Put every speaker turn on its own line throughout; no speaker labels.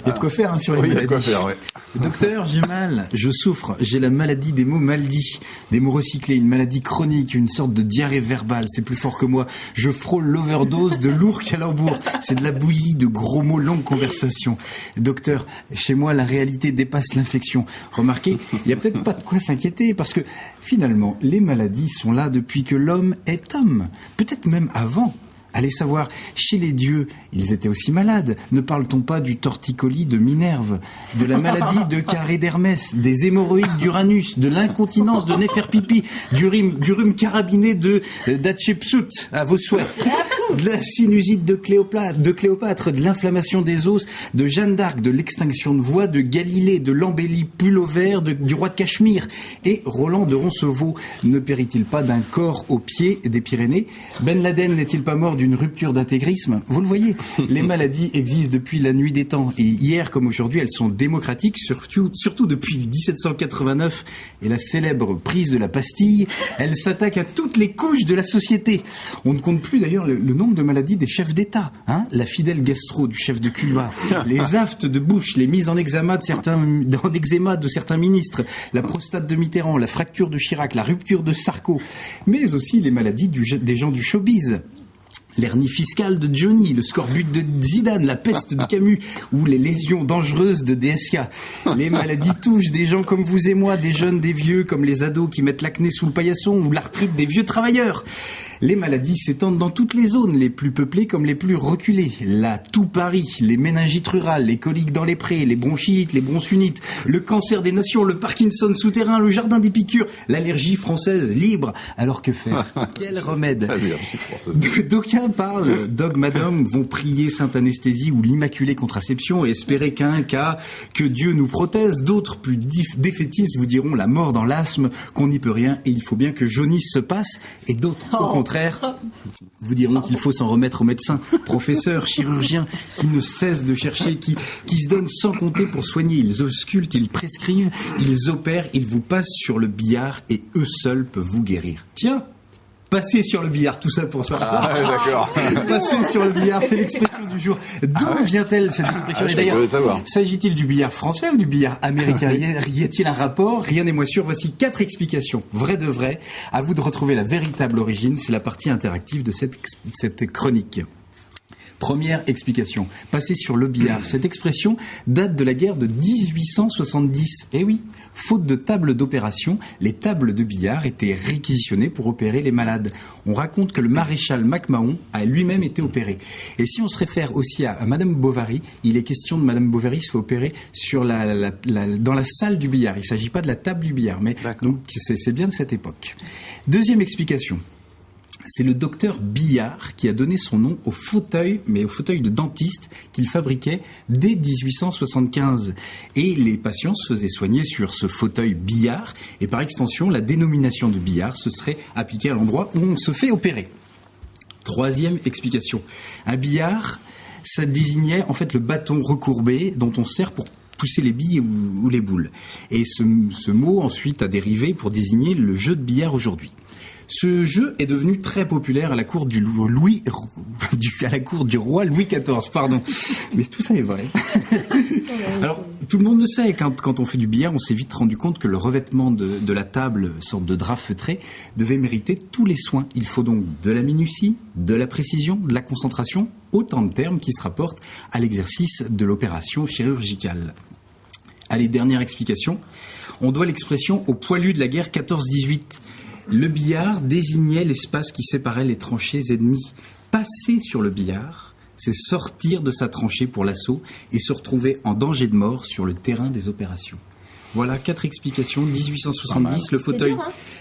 Il y a de quoi faire sur les maladies. Il y a de quoi faire, ouais. Docteur, j'ai mal, je souffre, j'ai la maladie des mots mal dits, des mots recyclés, une maladie chronique, une sorte de diarrhée verbale, c'est plus fort que moi. Je frôle l'overdose de lourds calembours, c'est de la bouillie de gros mots, longue conversation. Docteur, chez moi, la réalité dépasse l'infection. Remarquez, il y a peut-être pas de quoi s'inquiéter, parce que finalement, les maladies sont là depuis que l'homme est homme, peut-être même avant. Allez savoir, chez les dieux, ils étaient aussi malades. Ne parle-t-on pas du torticolis de Minerve, de la maladie de Carré d'Hermès, des hémorroïdes d'Uranus, de l'incontinence de Néferpipi, du rhume carabiné d'Hatshepsut, à vos souhaits, de la sinusite de Cléopâtre, de l'inflammation des os, de Jeanne d'Arc, de l'extinction de voix, de Galilée, de l'embellie pullover, du roi de Cachemire. Et Roland de Roncevaux ne périt-il pas d'un corps au pied des Pyrénées? Ben Laden n'est-il pas mort d'une rupture d'intégrisme? Vous le voyez, les maladies existent depuis la nuit des temps. Et hier comme aujourd'hui, elles sont démocratiques, surtout depuis 1789 et la célèbre prise de la pastille. Elles s'attaquent à toutes les couches de la société. On ne compte plus d'ailleurs le nombre de maladies des chefs d'État. La fidèle gastro du chef de Cullois, les aftes de Bush, les mises en eczéma de certains ministres, la prostate de Mitterrand, la fracture de Chirac, la rupture de Sarko, mais aussi les maladies des gens du showbiz. L'hernie fiscale de Johnny, le scorbut de Zidane, la peste de Camus ou les lésions dangereuses de DSK. Les maladies touchent des gens comme vous et moi, des jeunes, des vieux, comme les ados qui mettent l'acné sous le paillasson ou l'arthrite des vieux travailleurs. Les maladies s'étendent dans toutes les zones, les plus peuplées comme les plus reculées. Là, tout Paris, les méningites rurales, les coliques dans les prés, les bronchites, les bronchunites, le cancer des nations, le Parkinson souterrain, le jardin des piqûres, l'allergie française libre. Alors que faire? Quel remède? D'aucuns parlent, dogmadom, vont prier Sainte Anesthésie ou l'Immaculée Contraception et espérer qu'un cas, que Dieu nous prothèse. D'autres, plus défaitistes, vous diront la mort dans l'asthme, qu'on n'y peut rien et il faut bien que jaunisse se passe. Et d'autres, au contraire, vous diront qu'il faut s'en remettre aux médecins, professeurs, chirurgiens, qui ne cessent de chercher, qui se donnent sans compter pour soigner. Ils auscultent, ils prescrivent, ils opèrent, ils vous passent sur le billard et eux seuls peuvent vous guérir. Tiens, passer sur le billard, tout ça pour ça. Ah, d'accord. Passer sur le billard, c'est l'expression du jour. D'où vient-elle cette expression? Et d'ailleurs, s'agit-il du billard français ou du billard américain? Y a-t-il un rapport? Rien n'est moins sûr. Voici 4 explications, vraies de vraies. À vous de retrouver la véritable origine. C'est la partie interactive de cette chronique. Première explication, passer sur le billard. Cette expression date de la guerre de 1870. Eh oui, faute de tables d'opération, les tables de billard étaient réquisitionnées pour opérer les malades. On raconte que le maréchal MacMahon a lui-même été opéré. Et si on se réfère aussi à Madame Bovary, il est question de Madame Bovary se fait opérer dans la salle du billard. Il ne s'agit pas de la table du billard, mais donc c'est bien de cette époque. Deuxième explication. C'est le docteur Billard qui a donné son nom au fauteuil, mais au fauteuil de dentiste qu'il fabriquait dès 1875. Et les patients se faisaient soigner sur ce fauteuil Billard. Et par extension, la dénomination de Billard se serait appliquée à l'endroit où on se fait opérer. Troisième explication. Un billard, ça désignait en fait le bâton recourbé dont on sert pour pousser les billes ou les boules. Et ce mot ensuite a dérivé pour désigner le jeu de billard aujourd'hui. Ce jeu est devenu très populaire à la cour du roi Louis XIV, pardon. Mais tout ça est vrai. Alors, tout le monde le sait, quand on fait du billard, on s'est vite rendu compte que le revêtement de la table, sorte de drap feutré, devait mériter tous les soins. Il faut donc de la minutie, de la précision, de la concentration, autant de termes qui se rapportent à l'exercice de l'opération chirurgicale. Allez, dernière explication. On doit l'expression au poilu de la guerre 14-18. Le billard désignait l'espace qui séparait les tranchées ennemies. Passer sur le billard, c'est sortir de sa tranchée pour l'assaut et se retrouver en danger de mort sur le terrain des opérations. Voilà 4 explications. 1870, le fauteuil,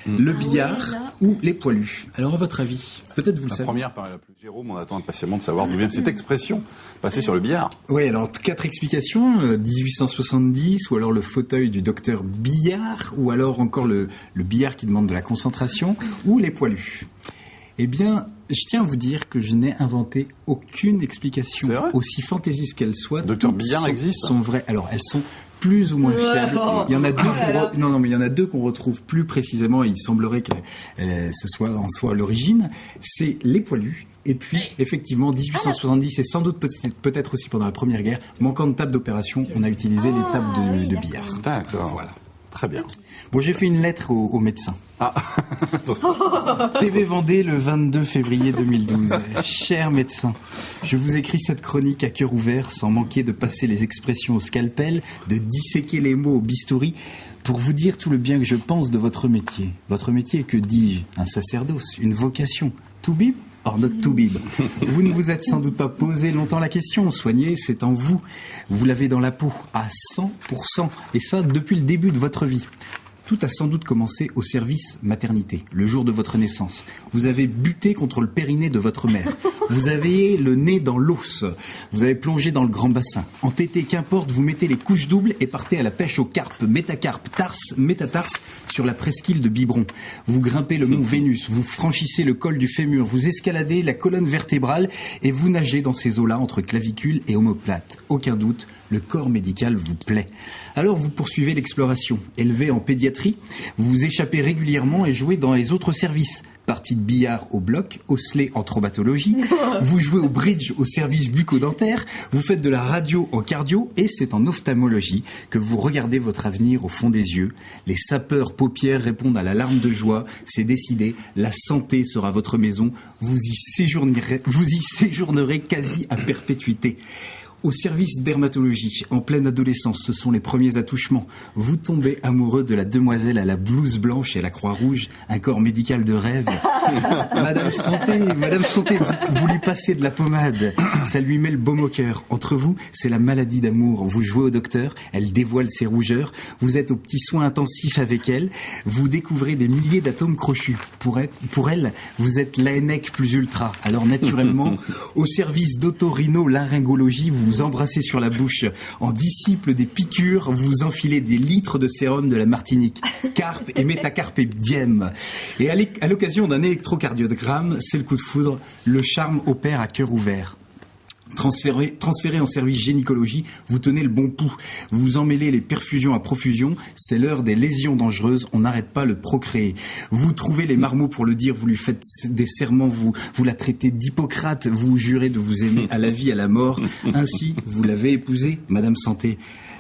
le billard ou les poilus. Alors à votre avis, peut-être vous le savez.
La première paraît la plus. Jérôme, on attend impatiemment de savoir d'où vient cette expression, passer sur le billard.
Oui, alors 4 explications. 1870, ou alors le fauteuil du docteur Billard, ou alors encore le billard qui demande de la concentration, ou les poilus. Eh bien, je tiens à vous dire que je n'ai inventé aucune explication, aussi fantaisiste qu'elle soit.
Docteur Billard existe.
Sont vraies. Alors, elles sont plus ou moins fiables. Il y en a deux mais il y en a deux qu'on retrouve plus précisément, et il semblerait que ce soit en soi l'origine. C'est les poilus Et puis, effectivement, 1870 et sans doute peut-être aussi pendant la Première Guerre, manquant de table d'opération, on a utilisé les tables de billard.
D'accord.
Voilà.
Très bien.
Bon, j'ai fait une lettre au médecin.
Ah, attention.
TV Vendée le 22 février 2012. Cher médecin, je vous écris cette chronique à cœur ouvert sans manquer de passer les expressions au scalpel, de disséquer les mots au bistouri pour vous dire tout le bien que je pense de votre métier. Votre métier, que dis-je? Un sacerdoce, une vocation. Toubib? Or not toubib. Vous ne vous êtes sans doute pas posé longtemps la question. Soigner, c'est en vous. Vous l'avez dans la peau, à 100%. Et ça, depuis le début de votre vie. Tout a sans doute commencé au service maternité, le jour de votre naissance. Vous avez buté contre le périnée de votre mère. Vous avez le nez dans l'os. Vous avez plongé dans le grand bassin. Entêté, qu'importe, vous mettez les couches doubles et partez à la pêche aux carpes, métacarpes, tarses, métatarses sur la presqu'île de Biberon. Vous grimpez le mont Vénus, vous franchissez le col du fémur, vous escaladez la colonne vertébrale et vous nagez dans ces eaux-là entre clavicule et omoplate. Aucun doute, le corps médical vous plaît. Alors vous poursuivez l'exploration. Élevé en pédiatrie, vous échappez régulièrement et jouez dans les autres services. Partie de billard au bloc, osselet en traumatologie, vous jouez au bridge au service bucco-dentaire, vous faites de la radio en cardio et c'est en ophtalmologie que vous regardez votre avenir au fond des yeux. Les sapeurs paupières répondent à l'alarme de joie, c'est décidé, la santé sera votre maison, vous y séjournerez quasi à perpétuité. Au service dermatologie, en pleine adolescence, ce sont les premiers attouchements. Vous tombez amoureux de la demoiselle à la blouse blanche et la croix rouge, un corps médical de rêve. Madame Santé, vous lui passez de la pommade. Ça lui met le baume au cœur. Entre vous, c'est la maladie d'amour. Vous jouez au docteur, elle dévoile ses rougeurs. Vous êtes aux petits soins intensifs avec elle. Vous découvrez des milliers d'atomes crochus. Pour elle, vous êtes l'ANEC plus ultra. Alors naturellement, au service d'autorhino-laryngologie, vous embrassez sur la bouche. En disciple des piqûres, vous enfilez des litres de sérum de la Martinique. Carpe et métacarpe et diem. Et à l'occasion d'un électrocardiogramme, c'est le coup de foudre. Le charme opère à cœur ouvert. Transféré en service gynécologie, vous tenez le bon pouls. Vous emmêlez les perfusions à profusion. C'est l'heure des lésions dangereuses. On n'arrête pas le procréer. Vous trouvez les marmots pour le dire. Vous lui faites des serments. Vous la traitez d'Hippocrate. Vous jurez de vous aimer à la vie, à la mort. Ainsi, vous l'avez épousée, Madame Santé.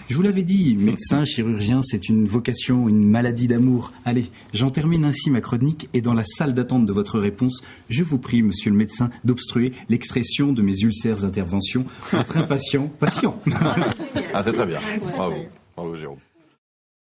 Je vous l'avais dit, médecin, chirurgien, c'est une vocation, une maladie d'amour. Allez, j'en termine ainsi ma chronique et dans la salle d'attente de votre réponse, je vous prie, monsieur le médecin, d'obstruer l'expression de mes ulcères interventions. Votre impatient patient.
Ah, c'est très bien. Bravo. Bravo, Jérôme.